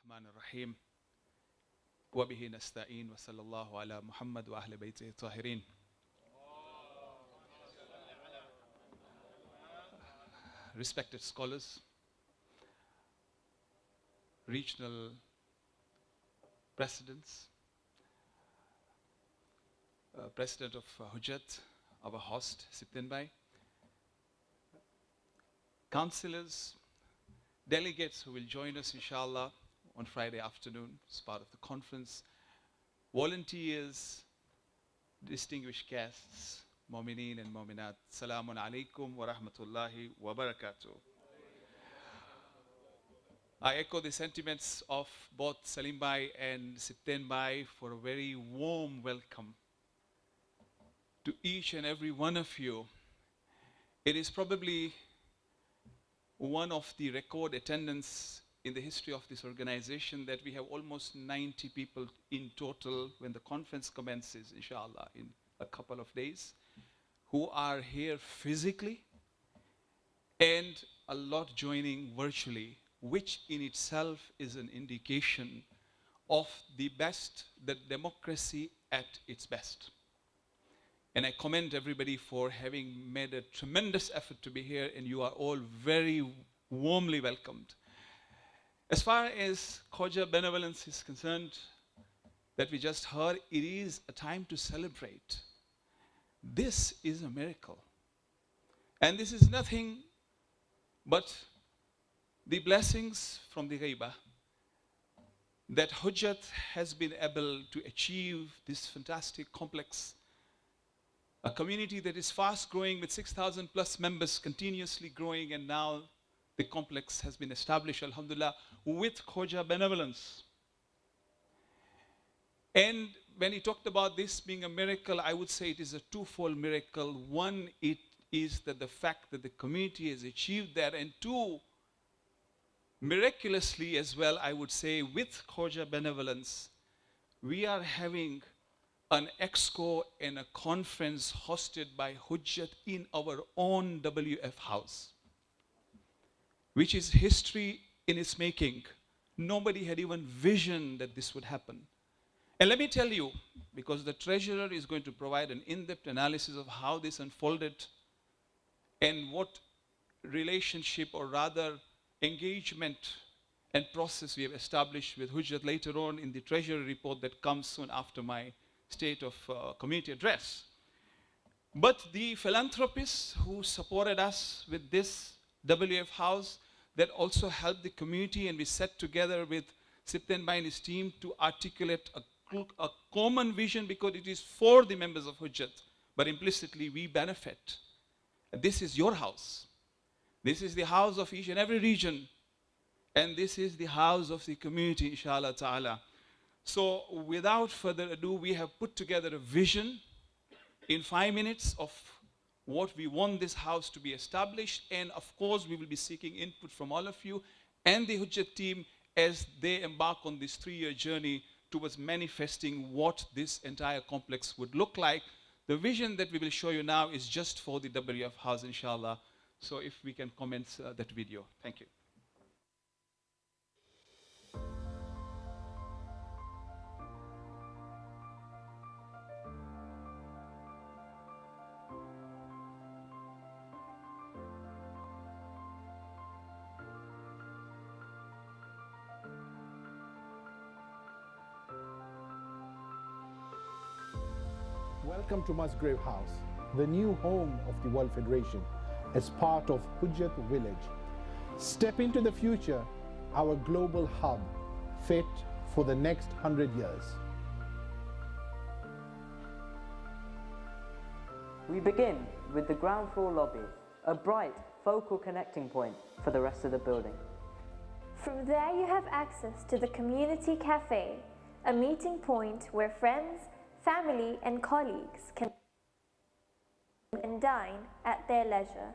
الرحمن الرحيم وبه نستعين وصلى الله على محمد وأهل بيته الطاهرين. Respected scholars, regional presidents, President of Hujjat, our host, Siptin Bhai, councillors, delegates who will join us, inshallah, on Friday afternoon as part of the conference, volunteers, distinguished guests, Mu'mineen and Mu'minat, Salamun Alaikum wa Rahmatullahi wa Barakatuh. I echo the sentiments of both Salim Bhai and Siptin Bhai for a very warm welcome to each and every one of you. It is probably one of the record attendance in the history of this organization that we have almost 90 people in total when the conference commences, inshallah, in a couple of days, who are here physically and a lot joining virtually, which in itself is an indication of the democracy at its best. And I commend everybody for having made a tremendous effort to be here, and you are all very warmly welcomed. As far as Khoja benevolence is concerned, that we just heard, it is a time to celebrate. This is a miracle. And this is nothing but the blessings from the Ghaibah that Hujjat has been able to achieve this fantastic complex. A community that is fast growing with 6,000 plus members continuously growing, and now the complex has been established, alhamdulillah, with Khoja benevolence. And when he talked about this being a miracle, I would say it is a twofold miracle. One, it is that the fact that the community has achieved that, and two, miraculously as well, I would say, with Khoja benevolence, we are having an exco and a conference hosted by Hujjat in our own WF house, which is history in its making. Nobody had even visioned that this would happen. And let me tell you, because the treasurer is going to provide an in-depth analysis of how this unfolded and what relationship, or rather engagement and process we have established with Hujjat later on in the treasury report that comes soon after my state of community address. But the philanthropists who supported us with this WF house, that also helped the community, and we sat together with Siptin Bhai and his team to articulate a common vision, because it is for the members of Hujjat, but implicitly we benefit. This is your house. This is the house of each and every region, and this is the house of the community, inshallah ta'ala. So without further ado, we have put together a vision in 5 minutes of what we want this house to be established. And of course, we will be seeking input from all of you and the Hujjat team as they embark on this 3-year journey towards manifesting what this entire complex would look like. The vision that we will show you now is just for the WF house, inshallah. So if we can commence that video. Thank you. Welcome to Musgrave House, the new home of the World Federation, as part of Hujjat Village. Step into the future, our global hub, fit for the next 100 years. We begin with the ground floor lobby, a bright focal connecting point for the rest of the building. From there you have access to the community cafe, a meeting point where friends, family and colleagues can dine at their leisure.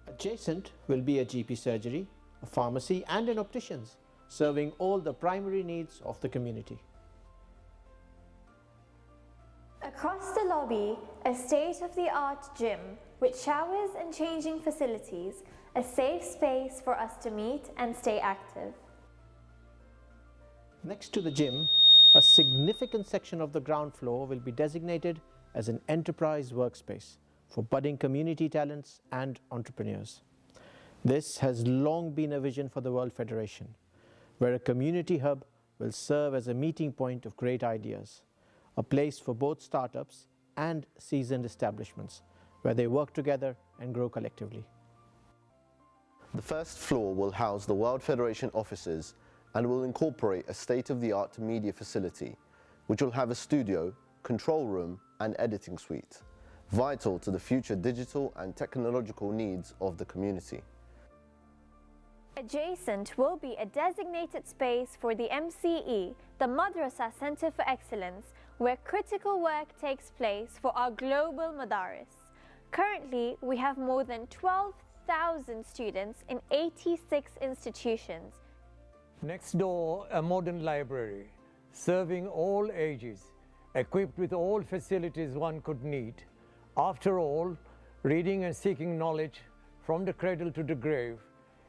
Adjacent will be a GP surgery, a pharmacy and an opticians, serving all the primary needs of the community. Across the lobby, a state-of-the-art gym with showers and changing facilities, a safe space for us to meet and stay active. Next to the gym, a significant section of the ground floor will be designated as an enterprise workspace for budding community talents and entrepreneurs. This has long been a vision for the World Federation, where a community hub will serve as a meeting point of great ideas, a place for both startups and seasoned establishments, where they work together and grow collectively. The first floor will house the World Federation offices and will incorporate a state-of-the-art media facility, which will have a studio, control room and editing suite, vital to the future digital and technological needs of the community. Adjacent will be a designated space for the MCE, the Madrasa Center for Excellence, where critical work takes place for our global madaris. Currently, we have more than 12,000 students in 86 institutions. Next door, a modern library, serving all ages, equipped with all facilities one could need. After all, reading and seeking knowledge from the cradle to the grave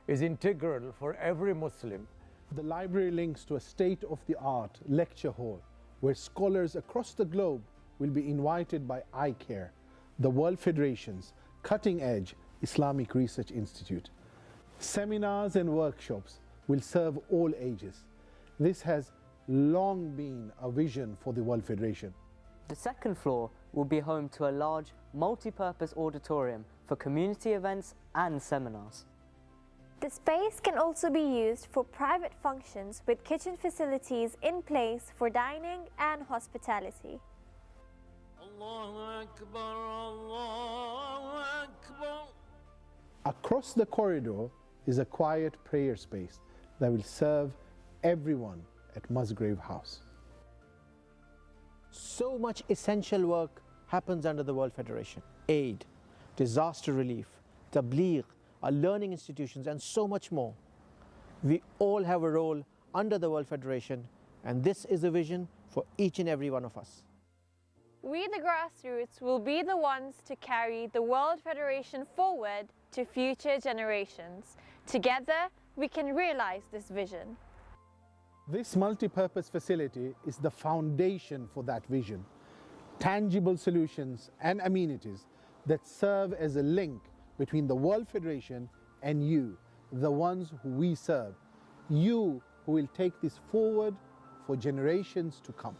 is integral for every Muslim. The library links to a state-of-the-art lecture hall where scholars across the globe will be invited by iCare, the World Federation's cutting-edge Islamic Research Institute. Seminars and workshops will serve all ages. This has long been a vision for the World Federation. The second floor will be home to a large multi-purpose auditorium for community events and seminars. The space can also be used for private functions with kitchen facilities in place for dining and hospitality. Allahu Akbar, Allahu Akbar. Across the corridor is a quiet prayer space that will serve everyone at Musgrave House. So much essential work happens under the World Federation. Aid, disaster relief, tabligh, our learning institutions and so much more. We all have a role under the World Federation, and this is a vision for each and every one of us. We, the grassroots, will be the ones to carry the World Federation forward to future generations. Together, we can realize this vision. This multi-purpose facility is the foundation for that vision. Tangible solutions and amenities that serve as a link between the World Federation and you, the ones who we serve. You who will take this forward for generations to come.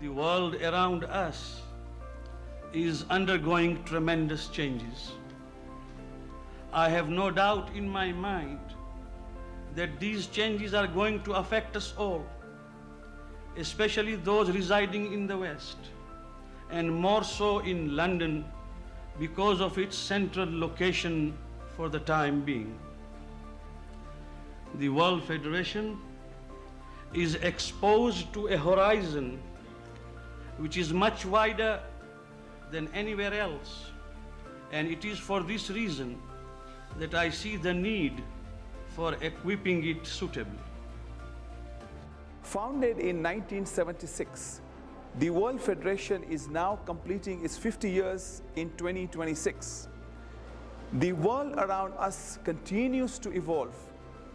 The world around us is undergoing tremendous changes. I have no doubt in my mind that these changes are going to affect us all, especially those residing in the West, and more so in London because of its central location for the time being. The World Federation is exposed to a horizon which is much wider than anywhere else, and it is for this reason that I see the need for equipping it suitably. Founded in 1976, the World Federation is now completing its 50 years in 2026. The world around us continues to evolve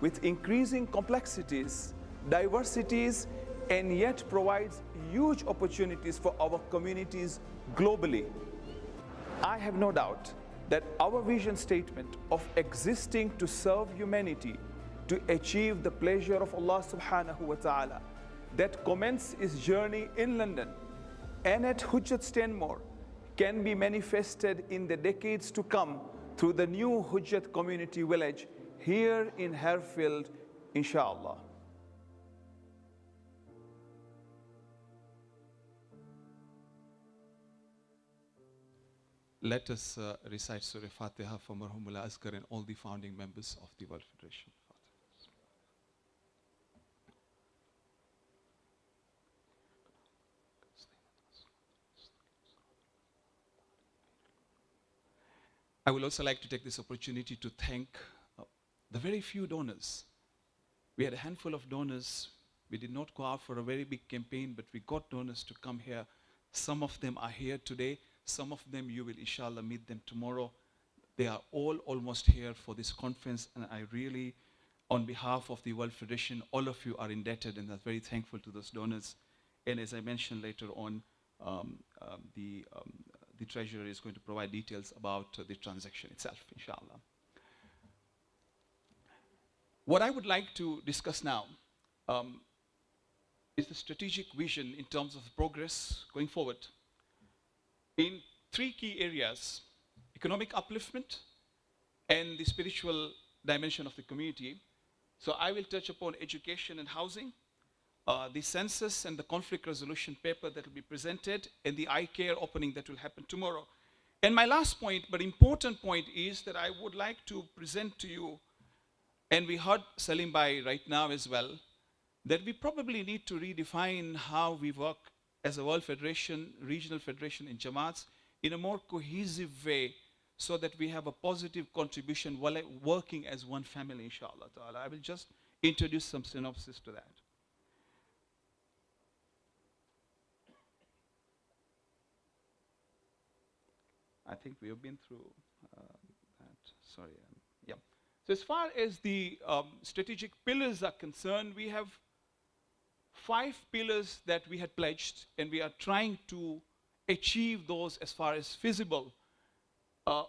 with increasing complexities, diversities, and yet provides huge opportunities for our communities globally. I have no doubt that our vision statement of existing to serve humanity to achieve the pleasure of Allah subhanahu wa ta'ala that commenced its journey in London and at Hujjat Stanmore can be manifested in the decades to come through the new Hujjat Community Village here in Harefield, inshallah. Let us recite Surah Fatiha for Marhumullah Azkar and all the founding members of the World Federation. I would also like to take this opportunity to thank the very few donors. We had a handful of donors. We did not go out for a very big campaign, but we got donors to come here. Some of them are here today. Some of them you will inshallah meet them tomorrow. They are all almost here for this conference, and I really on behalf of the World Federation, all of you are indebted and are very thankful to those donors. And as I mentioned later on, the treasurer is going to provide details about the transaction itself, inshallah. What I would like to discuss now is the strategic vision in terms of progress going forward in three key areas: economic upliftment and the spiritual dimension of the community. So I will touch upon education and housing, the census and the conflict resolution paper that will be presented, and the eye care opening that will happen tomorrow. And my last point, but important point, is that I would like to present to you, and we heard Salim Bhai right now as well, that we probably need to redefine how we work as a World Federation, regional federation in Jamaats in a more cohesive way, so that we have a positive contribution while working as one family, inshallah ta'ala. I will just introduce some synopsis to that. I think we have been through that. Sorry. Yeah. So as far as the strategic pillars are concerned, we have 5 pillars that we had pledged, and we are trying to achieve those as far as feasible.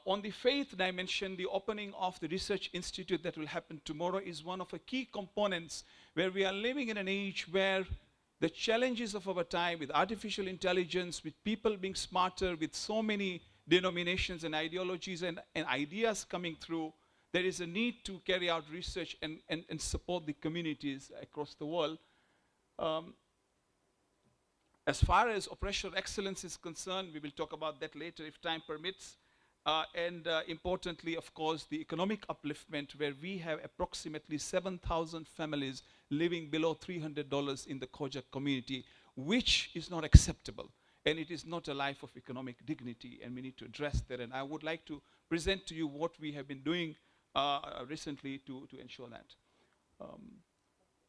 On the faith dimension, the opening of the research institute that will happen tomorrow is one of the key components, where we are living in an age where the challenges of our time with artificial intelligence, with people being smarter, with so many denominations and ideologies and ideas coming through, there is a need to carry out research and support the communities across the world. As far as operational excellence is concerned, we will talk about that later if time permits. Importantly, of course, the economic upliftment, where we have approximately 7,000 families living below $300 in the Khoja community, which is not acceptable. And it is not a life of economic dignity, and we need to address that. And I would like to present to you what we have been doing recently to ensure that.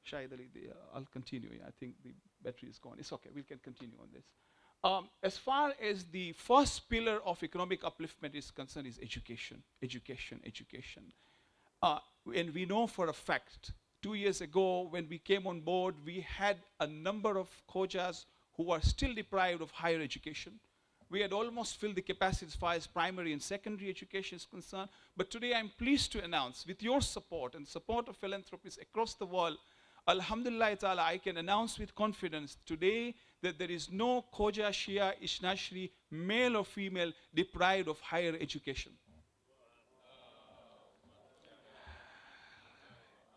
Shahid Ali, I'll continue. I think the battery is gone. It's okay, we can continue on this. As far as the first pillar of economic upliftment is concerned, is education, education, education. And we know for a fact, 2 years ago when we came on board, we had a number of Khojas who are still deprived of higher education. We had almost filled the capacity as far as primary and secondary education is concerned. But today I'm pleased to announce, with your support and support of philanthropists across the world, Alhamdulillah ta'ala, I can announce with confidence today that there is no Khoja, Shia, Ishnashri, male or female, deprived of higher education.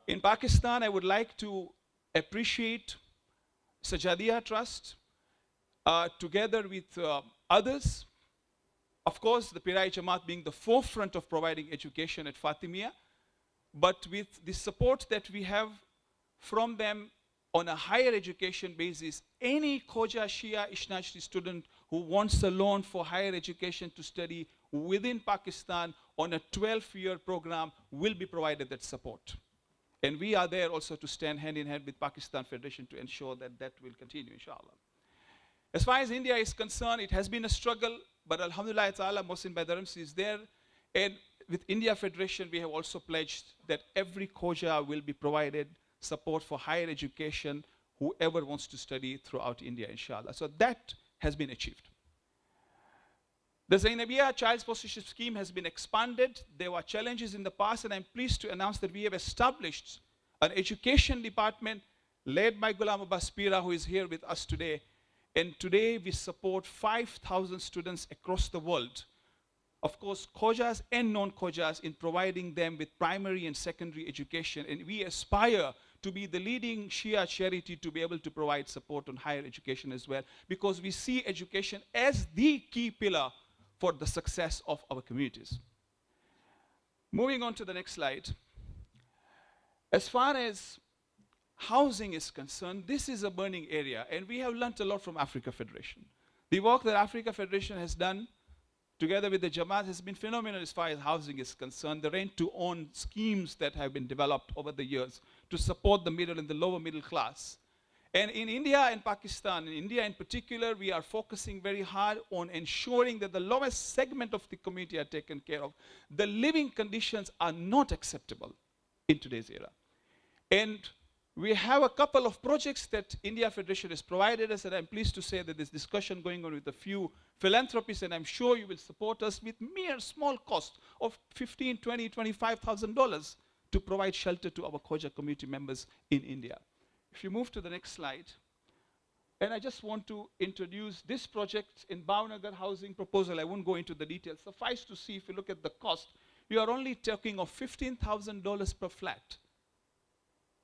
In Pakistan, I would like to appreciate Sajadiya Trust, together with others. Of course, the Pirai Jamaat being the forefront of providing education at Fatimiyya, but with the support that we have from them on a higher education basis, any Khoja, Shia, Ishnashri student who wants a loan for higher education to study within Pakistan on a 12-year program will be provided that support. And we are there also to stand hand in hand with Pakistan Federation to ensure that that will continue, inshallah. As far as India is concerned, it has been a struggle, but Alhamdulillah ta'ala, Mohsin Bhai Dharamsi is there. And with India Federation, we have also pledged that every Khoja will be provided support for higher education, whoever wants to study throughout India, inshallah. So that has been achieved. The Zainabiyya Child Sponsorship Scheme has been expanded. There were challenges in the past, and I'm pleased to announce that we have established an education department led by Ghulam Abbas Pira, who is here with us today. And today we support 5,000 students across the world. Of course, Khojas and non-Khojas, in providing them with primary and secondary education. And we aspire to be the leading Shia charity to be able to provide support on higher education as well, because we see education as the key pillar for the success of our communities. Moving on to the next slide. As far as housing is concerned, this is a burning area, and we have learnt a lot from Africa Federation. The work that Africa Federation has done together with the Jamaat has been phenomenal as far as housing is concerned. The rent-to-own schemes that have been developed over the years to support the middle and the lower middle class. And in India and Pakistan, in India in particular, we are focusing very hard on ensuring that the lowest segment of the community are taken care of. The living conditions are not acceptable in today's era. And we have a couple of projects that India Federation has provided us, and I'm pleased to say that there's discussion going on with a few philanthropists, and I'm sure you will support us with mere small cost of $15,000, $20,000, $25,000 to provide shelter to our Khoja community members in India. If you move to the next slide. And I just want to introduce this project in Bhavnagar housing proposal. I won't go into the details. Suffice to see, if you look at the cost, you are only talking of $15,000 per flat.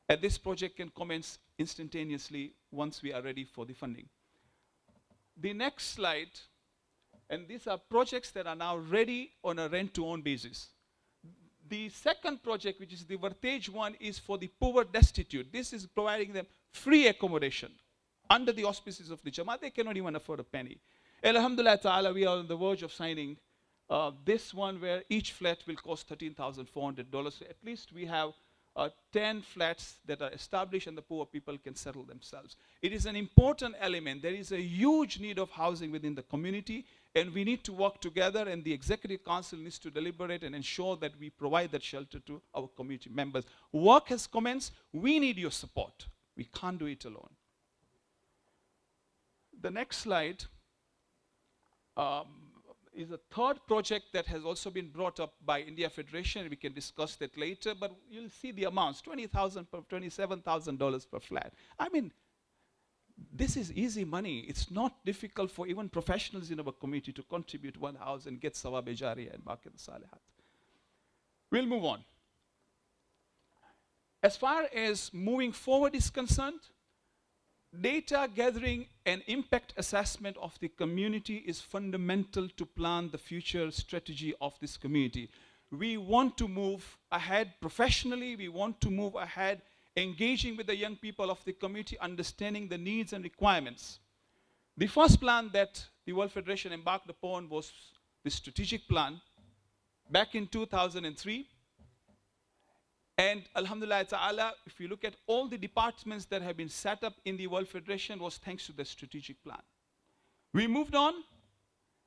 And this project can commence instantaneously once we are ready for the funding. The next slide, and these are projects that are now ready on a rent-to-own basis. The second project, which is the Vartage one, is for the poor destitute. This is providing them free accommodation under the auspices of the Jamaat. They cannot even afford a penny. Alhamdulillah ta'ala, we are on the verge of signing this one where each flat will cost $13,400. So at least we have 10 flats that are established and the poor people can settle themselves. It is an important element. There is a huge need of housing within the community, and we need to work together, and the Executive Council needs to deliberate and ensure that we provide that shelter to our community members. Work has commenced. We need your support. We can't do it alone. The next slide is a third project that has also been brought up by India Federation. We can discuss that later, but you'll see the amounts, $20,000 per $27,000 per flat. I mean, this is easy money. It's not difficult for even professionals in our community to contribute one house and get Sawab Jariya and Baqi Salihat. We'll move on. As far as moving forward is concerned, data gathering and impact assessment of the community is fundamental to plan the future strategy of this community. We want to move ahead professionally. We want to move ahead engaging with the young people of the community, understanding the needs and requirements. The first plan that the World Federation embarked upon was the strategic plan back in 2003. And Alhamdulillah ta'ala, if you look at all the departments that have been set up in the World Federation, was thanks to the strategic plan. We moved on,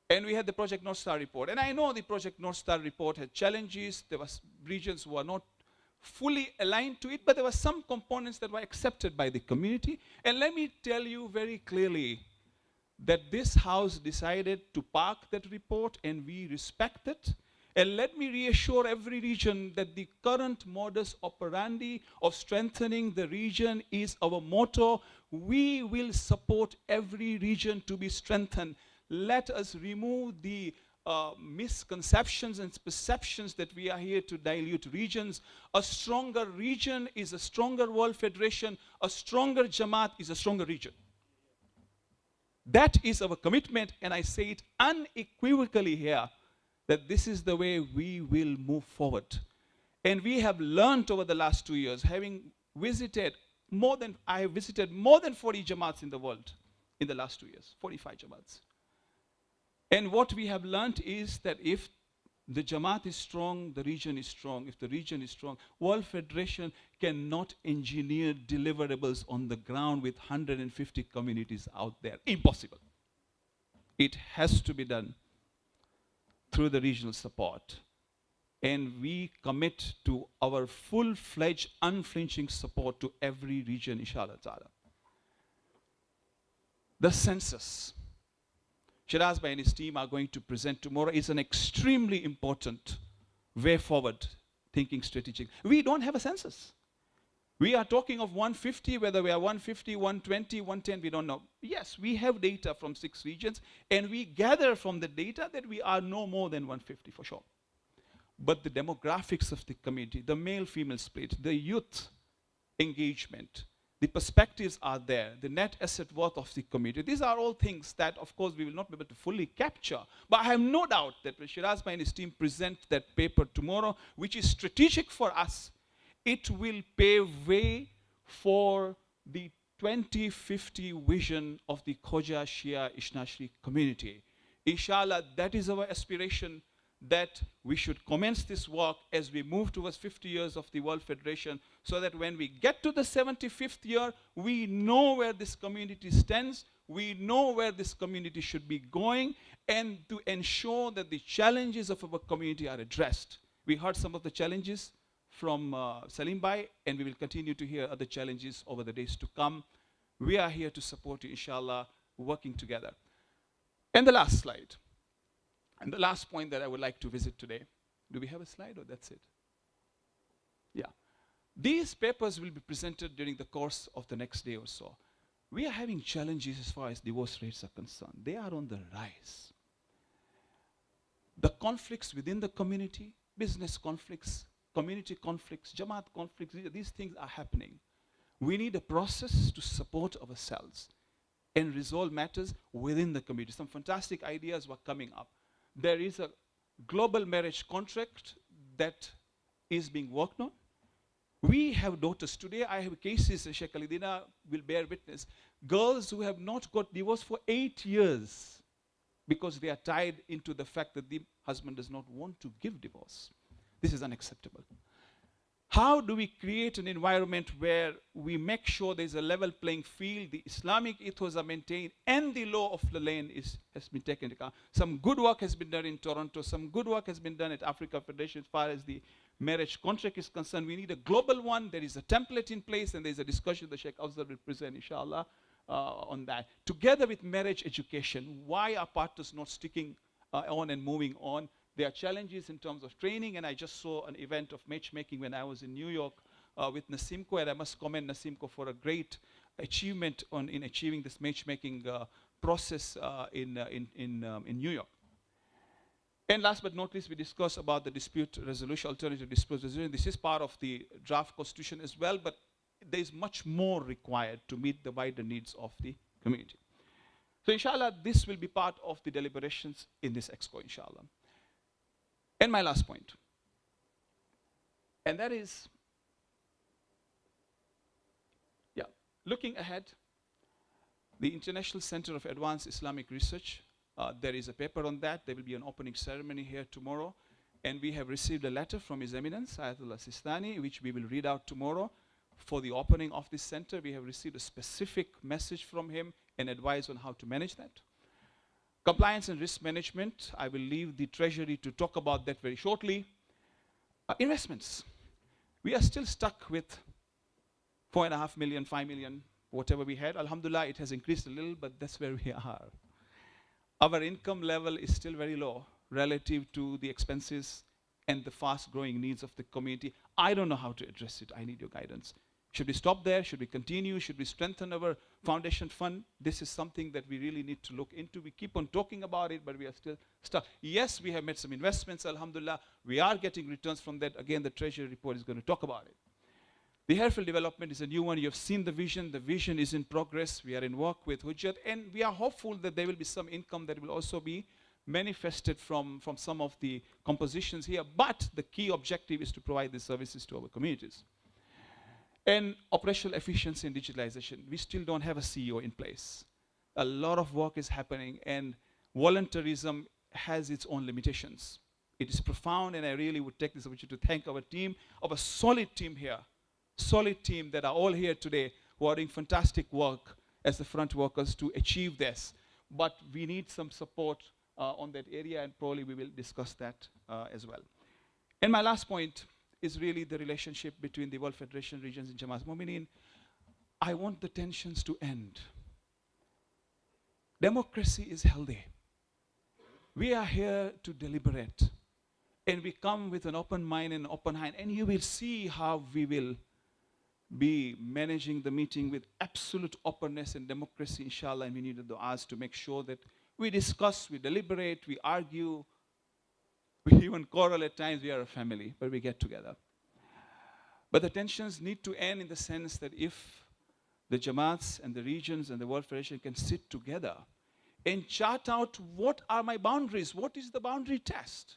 and we had the Project North Star report. And I know the Project North Star report had challenges. There were regions who were not fully aligned to it, but there were some components that were accepted by the community. And let me tell you very clearly that this house decided to park that report, and we respect it. And let me reassure every region that the current modus operandi of strengthening the region is our motto. We will support every region to be strengthened. Let us remove the misconceptions and perceptions that we are here to dilute regions. A stronger region is a stronger World Federation. A stronger Jamaat is a stronger region. That is our commitment, and I say it unequivocally here, that this is the way we will move forward. And we have learned over the last 2 years, having visited I have visited more than 40 Jamaats in the world in the last 2 years, 45 Jamaats. And what we have learned is that if the Jamaat is strong, the region is strong. If the region is strong, World Federation cannot engineer deliverables on the ground with 150 communities out there. Impossible. It has to be done through the regional support. And we commit to our full-fledged, unflinching support to every region, inshallah ta'ala. The census. Shiraz Bhai and his team are going to present tomorrow. Is an extremely important way forward thinking strategic. We don't have a census. We are talking of 150, whether we are 150, 120, 110, we don't know. Yes, we have data from 6 regions, and we gather from the data that we are no more than 150 for sure. But the demographics of the community, the male-female split, the youth engagement, the perspectives are there, the net asset worth of the community. These are all things that, of course, we will not be able to fully capture. But I have no doubt that when Shiraz Bhai and his team present that paper tomorrow, which is strategic for us, it will pave way for the 2050 vision of the Khoja Shia Ishnashri community. Inshallah, that is our aspiration, that we should commence this work as we move towards 50 years of the World Federation, so that when we get to the 75th year, we know where this community stands, we know where this community should be going, and to ensure that the challenges of our community are addressed. We heard some of the challenges. from Salim Bhai, and we will continue to hear other challenges over the days to come. We are here to support you, inshallah, working together. And the last slide, and the last point that I would like to visit today. Do we have a slide or that's it? Yeah. These papers will be presented during the course of the next day or so. We are having challenges as far as divorce rates are concerned. They are on the rise. The conflicts within the community, business conflicts, community conflicts, Jamaat conflicts, these things are happening. We need a process to support ourselves and resolve matters within the community. Some fantastic ideas were coming up. There is a global marriage contract that is being worked on. We have daughters. Today I have cases, Sheikh Alidina will bear witness, girls who have not got divorced for 8 years because they are tied into the fact that the husband does not want to give divorce. This is unacceptable. How do we create an environment where we make sure there's a level playing field, the Islamic ethos are maintained, and the law of the land has been taken into account? Some good work has been done in Toronto. Some good work has been done at Africa Federation as far as the marriage contract is concerned. We need a global one. There is a template in place, and there's a discussion that Sheikh Afzal will present, inshallah, on that. Together with marriage education, why are partners not sticking on and moving on? There are challenges in terms of training, and I just saw an event of matchmaking when I was in New York with Nasimco, and I must commend Nasimco for a great achievement in achieving this matchmaking process in New York. And last but not least, we discussed about the dispute resolution, alternative dispute resolution. This is part of the draft constitution as well, but there is much more required to meet the wider needs of the community. So inshallah, this will be part of the deliberations in this expo, inshallah. And my last point, and that is, looking ahead, the International Center of Advanced Islamic Research, there is a paper on that. There will be an opening ceremony here tomorrow, and we have received a letter from His Eminence, Ayatollah Sistani, which we will read out tomorrow. For the opening of this center, we have received a specific message from him and advice on how to manage that. Compliance and risk management, I will leave the Treasury to talk about that very shortly. Investments. We are still stuck with 4.5 million, 5 million, whatever we had. Alhamdulillah, it has increased a little, but that's where we are. Our income level is still very low relative to the expenses and the fast-growing needs of the community. I don't know how to address it. I need your guidance. Should we stop there? Should we continue? Should we strengthen our foundation fund? This is something that we really need to look into. We keep on talking about it, but we are still stuck. Yes, we have made some investments, alhamdulillah. We are getting returns from that. Again, the Treasury report is going to talk about it. The Hairfield development is a new one. You have seen the vision. The vision is in progress. We are in work with Hujjat, and we are hopeful that there will be some income that will also be manifested from some of the compositions here. But the key objective is to provide the services to our communities. And operational efficiency and digitalization. We still don't have a CEO in place. A lot of work is happening, and voluntarism has its own limitations. It is profound, and I really would take this opportunity to thank our team, our solid team here, solid team that are all here today who are doing fantastic work as the front workers to achieve this. But we need some support on that area, and probably we will discuss that as well. And my last point is really the relationship between the World Federation regions and Jamaat Mu'mineen. I want the tensions to end. Democracy is healthy. We are here to deliberate, and we come with an open mind and open hand, and you will see how we will be managing the meeting with absolute openness and democracy, inshallah, and we need the du'as to make sure that we discuss, we deliberate, we argue, we even quarrel at times. We are a family, but we get together. But the tensions need to end in the sense that if the Jamaats and the regions and the World Federation can sit together and chart out what are my boundaries, what is the boundary test.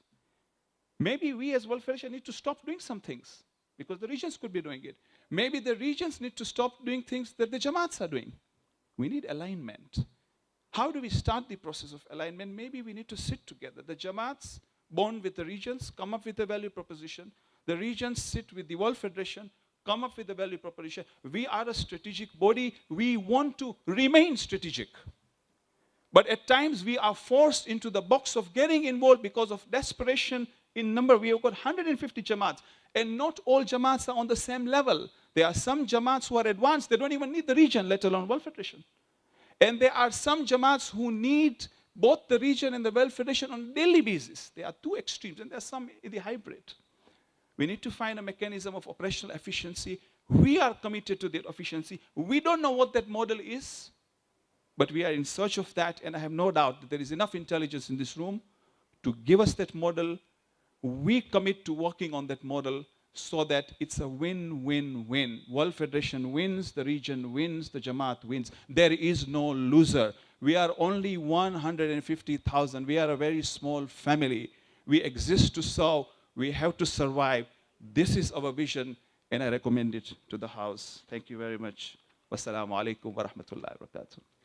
Maybe we as World Federation need to stop doing some things because the regions could be doing it. Maybe the regions need to stop doing things that the Jamaats are doing. We need alignment. How do we start the process of alignment? Maybe we need to sit together. The Jamaats bond with the regions, come up with a value proposition. The regions sit with the World Federation, come up with a value proposition. We are a strategic body. We want to remain strategic. But at times we are forced into the box of getting involved because of desperation in number. We have got 150 Jamaats. And not all Jamaats are on the same level. There are some Jamaats who are advanced. They don't even need the region, let alone World Federation. And there are some Jamaats who need both the region and the World Federation on a daily basis. There are two extremes, and there are some in the hybrid. We need to find a mechanism of operational efficiency. We are committed to that efficiency. We don't know what that model is, but we are in search of that, and I have no doubt that there is enough intelligence in this room to give us that model. We commit to working on that model so that it's a win-win-win. World Federation wins, the region wins, the Jamaat wins. There is no loser. We are only 150,000. We are a very small family. We exist to serve. We have to survive. This is our vision, and I recommend it to the House. Thank you very much. Wassalamu alaikum wa rahmatullahi wa barakatuh.